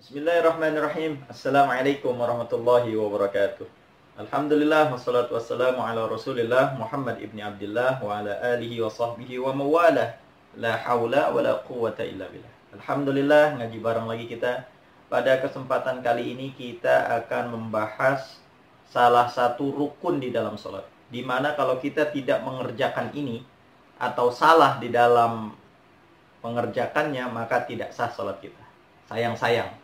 Bismillahirrahmanirrahim. Assalamualaikum warahmatullahi wabarakatuh. Alhamdulillah wassalatu wassalamu ala Rasulillah Muhammad ibni Abdullah wa ala alihi wa sahbihi wa mawalah. La haula wa la quwwata illa billah. Alhamdulillah, ngaji bareng lagi kita. Pada kesempatan kali ini kita akan membahas salah satu rukun di dalam sholat, di mana kalau kita tidak mengerjakan ini atau salah di dalam mengerjakannya, maka tidak sah sholat kita. Sayang-sayang.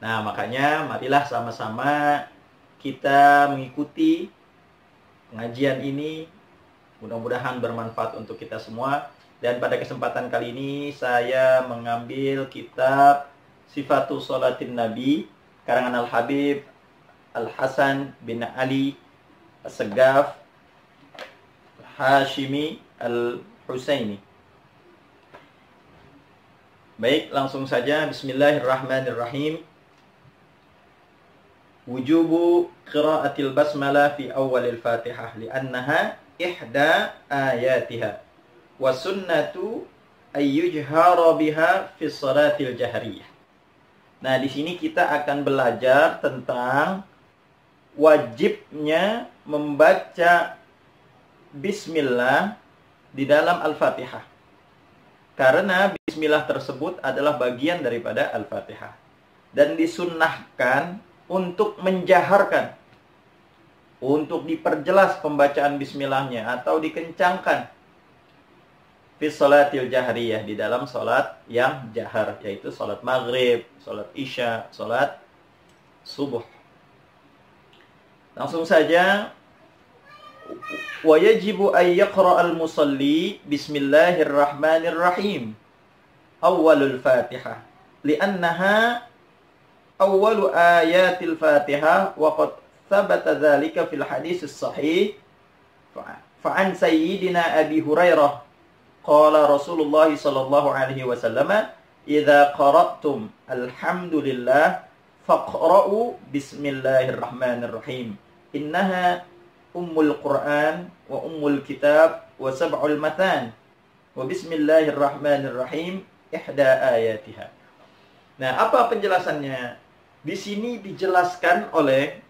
Nah, makanya marilah sama-sama kita mengikuti pengajian ini. Mudah-mudahan bermanfaat untuk kita semua. Dan pada kesempatan kali ini saya mengambil kitab Sifatus Sholatin Nabi karangan Al-Habib Al-Hasan bin Ali As-Segaf Hashimi Al-Husaini. Baik, langsung saja. Bismillahirrahmanirrahim. Wujubu qiraatil basmalah fi awalil Fatihah li'annaha ihda ayatiha wa sunnatu ayyujhara biha fi shalatil jahriyah. Nah, di sini kita akan belajar tentang wajibnya membaca bismillah di dalam Al-Fatihah. Karena bismillah tersebut adalah bagian daripada Al-Fatihah. Dan disunnahkan untuk menjaharkan, untuk diperjelas pembacaan bismillahnya atau dikencangkan fi sholatil jahriyah, di dalam sholat yang jahar, yaitu sholat maghrib, sholat isya, sholat subuh. Langsung saja. Wa yajibu ay yaqra'al musalli bismillahirrahmanirrahim awwalul Fatihah li'annaha awwalu ayatil Fatihah wa qad thabata dzalika fil hadits sahih fa an sayyidina Abi Hurairah qala Rasulullah sallallahu alaihi wasallam idza qara'tum alhamdulillah faqra'u bismillahirrahmanirrahim innaha Ummul Quran wa Ummul Kitab wa Sab'ul Matan wa Bismillahirrahmanirrahim ihda ayatiha. Nah, apa penjelasannya? Di sini dijelaskan oleh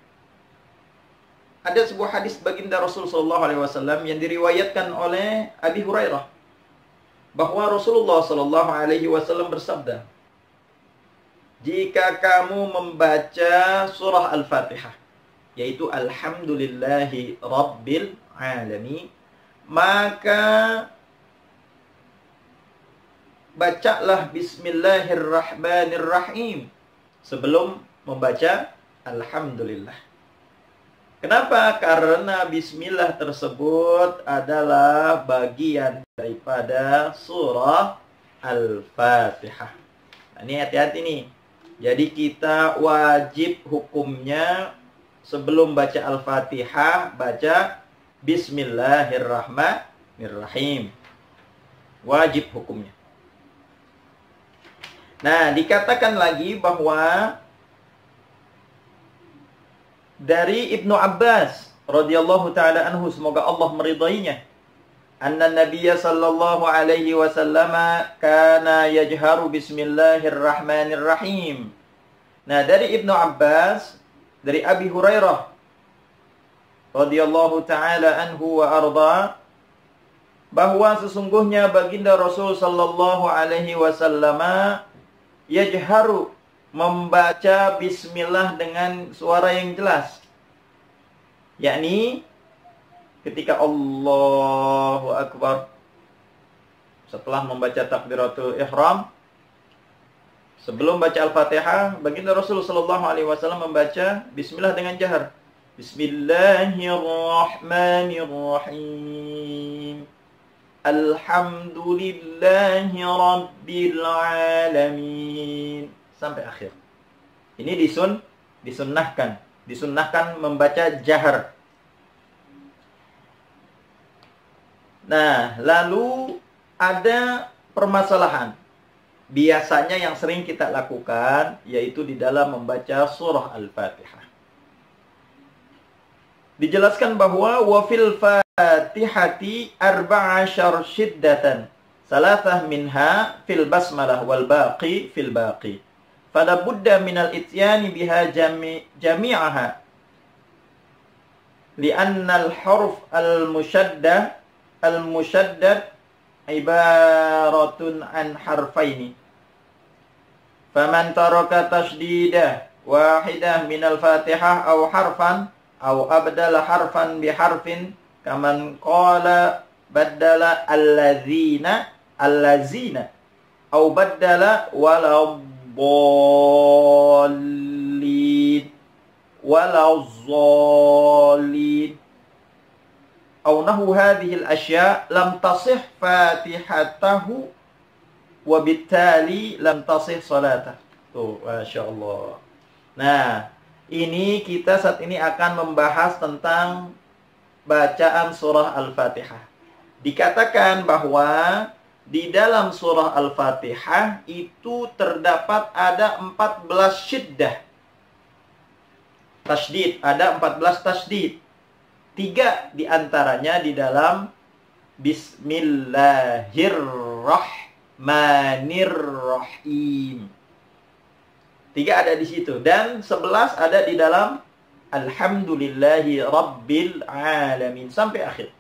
ada sebuah hadis baginda Rasul sallallahu alaihi wasallam yang diriwayatkan oleh Abi Hurairah bahwa Rasulullah sallallahu alaihi wasallam bersabda, "Jika kamu membaca surah Al-Fatihah, yaitu alhamdulillahi rabbil alamin, maka bacalah bismillahirrahmanirrahim sebelum membaca alhamdulillah." Kenapa? Karena bismillah tersebut adalah bagian daripada surah Al-Fatihah. Nah, ini hati-hati nih. Jadi kita wajib hukumnya sebelum baca Al-Fatihah, baca Bismillahirrahmanirrahim. Wajib hukumnya. Nah, dikatakan lagi bahwa dari Ibnu Abbas radhiyallahu ta'ala anhu, semoga Allah meridainya, anna Nabiyya sallallahu alaihi wasallam kana yajharu Bismillahirrahmanirrahim. Nah, dari Ibnu Abbas, dari Abi Hurairah radhiyallahu ta'ala anhu wa arda, bahwa sesungguhnya baginda Rasul sallallahu alaihi wasallam yajharu, membaca bismillah dengan suara yang jelas, yakni ketika Allahu Akbar, setelah membaca takbiratul ihram, sebelum baca Al-Fatihah, baginda Rasul sallallahu alaihi wasallam membaca bismillah dengan jahar. Bismillahirrahmanirrahim. Alhamdulillahi rabbil alamin. Sampai akhir. Ini disunnahkan membaca jahar. Nah, lalu ada permasalahan biasanya yang sering kita lakukan, yaitu di dalam membaca surah Al-Fatihah. Dijelaskan bahwa wa fil Fatihati arba'asyar syiddatan, salasah minha fil basmalah wal baqi fil baqi. fala budda minal ityani biha jami'aha. Li'anna al-huruf al-mushaddad ibaratun an harfaini. Faman taraka tasdidah wahidah minal fatihah aw harfan aw abdala harfan biharfin kaman qala baddala allazina aw baddala walazzallin aw nahu hadhihi al-ashya' lam tasih fatihatahu wa bittali lam tasih salatah. Tuh, Masya Allah. Nah, ini kita saat ini akan membahas tentang bacaan surah Al-Fatihah. Dikatakan bahwa di dalam surah Al-Fatihah itu terdapat ada 14 syiddah. Tasydid, ada 14 tasydid. 3 diantaranya di dalam Bismillahirrahmanirrahim. 3 ada di situ. Dan 11 ada di dalam Alhamdulillahi Rabbil Alamin. Sampai akhir.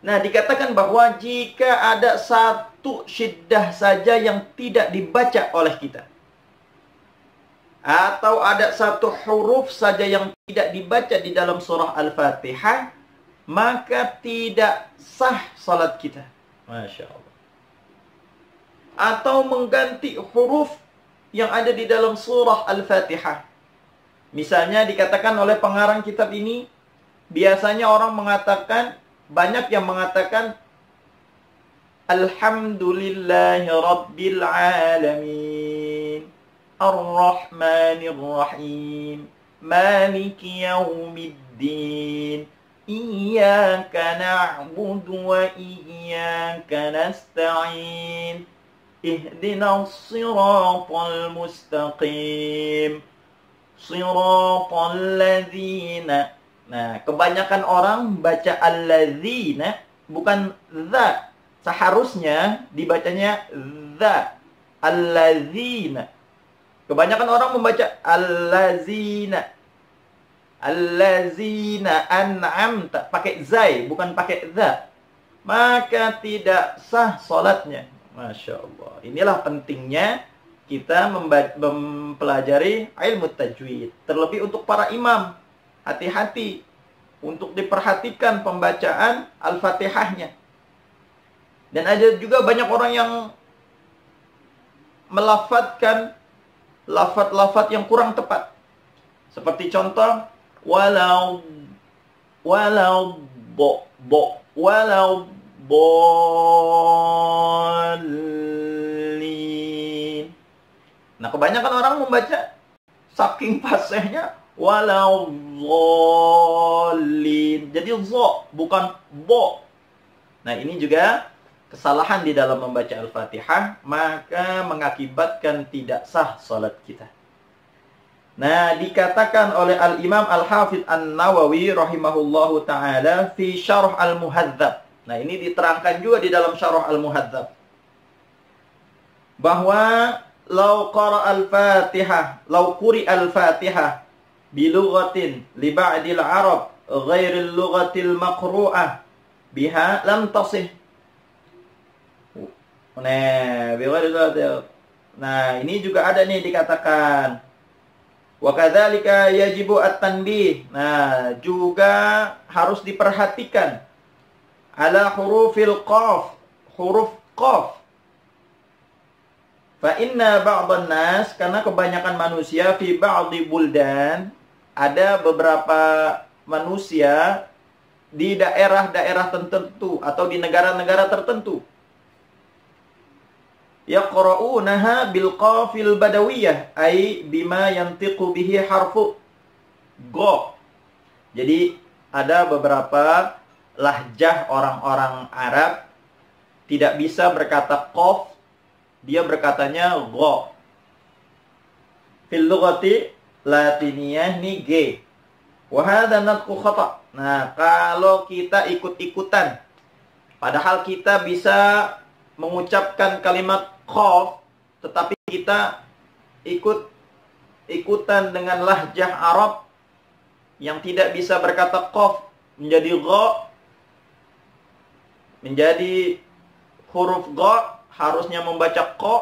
Nah, dikatakan bahwa jika ada satu syiddah saja yang tidak dibaca oleh kita, atau ada satu huruf saja yang tidak dibaca di dalam surah Al-Fatihah, maka tidak sah salat kita. Masya Allah. Atau mengganti huruf yang ada di dalam surah Al-Fatihah. Misalnya dikatakan oleh pengarang kitab ini, biasanya orang mengatakan, banyak yang mengatakan Alhamdulillahi Rabbil Alamin, Ar-Rahmanir-Rahim, Maliki Yawmiddin, Iyyaka na'budu wa iyyaka nasta'in, Ihdinas siratal mustaqim, Siratal ladzina. Nah, kebanyakan orang baca alladzina, bukan za. Seharusnya dibacanya za. Alladzina. Kebanyakan orang membaca allazina. Allazina an'amta. Pakai zai, bukan pakai za. Maka tidak sah salatnya. Masya Allah. Inilah pentingnya kita mempelajari ilmu tajwid. Terlebih untuk para imam. Hati-hati untuk diperhatikan pembacaan Al-Fatihahnya. Dan ada juga banyak orang yang melafadzkan lafaz-lafaz yang kurang tepat. Seperti contoh walau bolin. Nah, kebanyakan orang membaca saking fasihnya walau bolin. Jadi zo bukan bo. Nah, ini juga kesalahan di dalam membaca Al-Fatihah, maka mengakibatkan tidak sah salat kita. Nah, dikatakan oleh Al-Imam Al-Hafidh An-Nawawi rahimahullahu ta'ala fi Syarh Al-Muhadzab. Nah, ini diterangkan juga di dalam Syarh Al-Muhadzab. Bahwa lau qara al-Fatihah, lau quri al-Fatihah bilughatin li ba'dil Arab ghairil lughatil maqru'ah biha lam tasih. Nah, ini juga ada nih dikatakan. Wa kadzalika yajibu at-tanbih. Nah, juga harus diperhatikan ala hurufil qaf, huruf qaf. Fa inna ba'dhan nas, karena kebanyakan manusia fi ba'dhi buldan, ada beberapa manusia di daerah-daerah tertentu atau di negara-negara tertentu, yaqra'unaha bil qafil badawiyah, ay bima yantiqu bihi harfu go. Jadi ada beberapa lahjah orang-orang Arab tidak bisa berkata qaf, dia berkatanya go. Fil lughati latiniyah ni g. Wa hadha natqu khata'. Nah, kalau kita ikut-ikutan padahal kita bisa mengucapkan kalimat qaf, tetapi kita ikutan dengan lahjah Arab yang tidak bisa berkata qaf menjadi gha, menjadi huruf gha, harusnya membaca qa,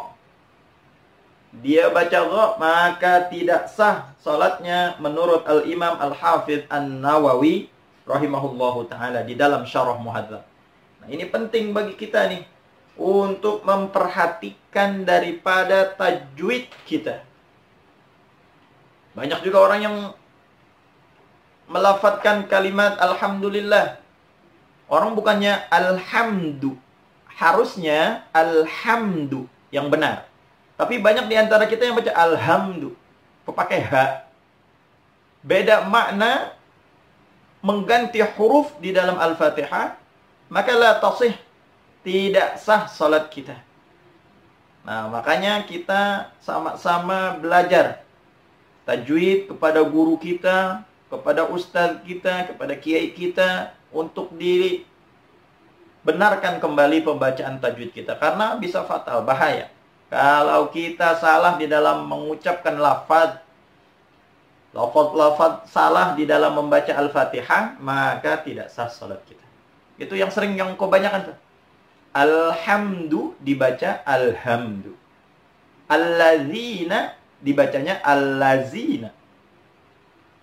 dia baca gha, maka tidak sah salatnya menurut Al-Imam Al-Hafidh An-Nawawi rahimahullahu ta'ala di dalam Syarah Muhadzab. Nah, ini penting bagi kita nih untuk memperhatikan daripada tajwid kita. Banyak juga orang yang melafadzkan kalimat alhamdulillah. Orang bukannya alhamdu, harusnya alhamdu yang benar. Tapi banyak di antara kita yang baca alhamdu, pakai ha. Beda makna mengganti huruf di dalam Al-Fatihah, maka la tasih, tidak sah salat kita. Nah, makanya kita sama-sama belajar tajwid kepada guru kita, kepada ustaz kita, kepada kiai kita, untuk dibenarkan kembali pembacaan tajwid kita. Karena bisa fatal, bahaya. Kalau kita salah di dalam mengucapkan lafaz salah di dalam membaca Al-Fatihah, maka tidak sah salat kita. Itu yang sering yang kebanyakan tuh. Alhamdu dibaca alhamdu. Allazina dibacanya allazina.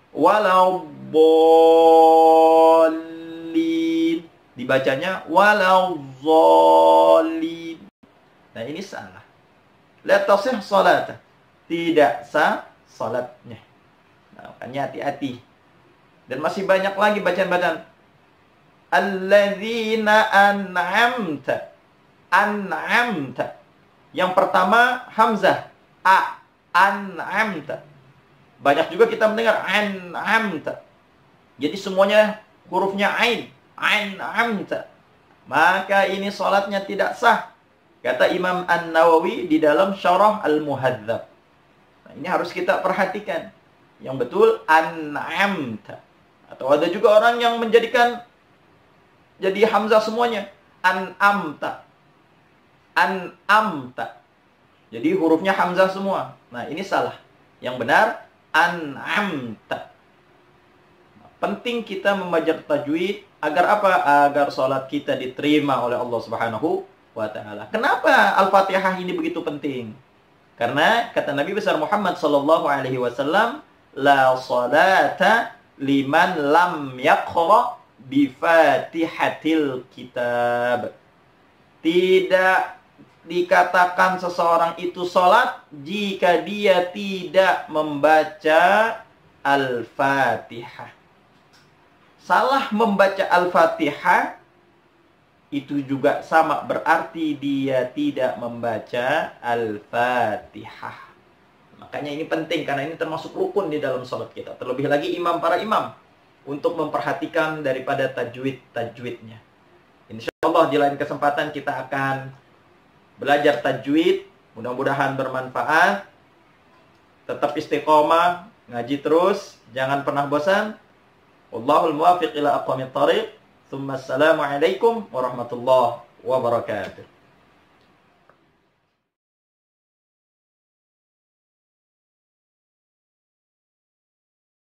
Waladdallin dibacanya waladzallin. Nah, ini salah. La tasih salatah. Tidak sah salatnya. Nah, makanya hati-hati. Dan masih banyak lagi bacaan-bacaan. Alladzina an'amta. An'amta. Yang pertama hamzah. A. An'amta. Banyak juga kita mendengar an'amta. Jadi semuanya hurufnya ain. An'amta. Maka ini salatnya tidak sah. Kata Imam An-Nawawi di dalam Syarah Al-Muhadzab. Nah, ini harus kita perhatikan. Yang betul an'amta. Atau ada juga orang yang menjadikan jadi hamzah semuanya. An'amta. An'amta. Jadi hurufnya hamzah semua. Nah, ini salah. Yang benar an'amta. Penting kita membaca tajwid agar apa? Agar salat kita diterima oleh Allah Subhanahu wa taala. Kenapa Al-Fatihah ini begitu penting? Karena kata Nabi besar Muhammad sallallahu alaihi wasallam, la salata liman lam yaqra bi Fatihatil kitab. Tidak dikatakan seseorang itu salat jika dia tidak membaca Al-Fatihah. Salah membaca Al-Fatihah itu juga sama berarti dia tidak membaca Al-Fatihah. Makanya ini penting karena ini termasuk rukun di dalam salat kita. Terlebih lagi para imam untuk memperhatikan daripada tajwidnya. Insyaallah di lain kesempatan kita akan belajar tajwid. Mudah-mudahan bermanfaat. Tetap istiqomah, ngaji terus, jangan pernah bosan. Wallahul muwaffiq ila aqwamit thariq. Assalamualaikum warahmatullahi wabarakatuh.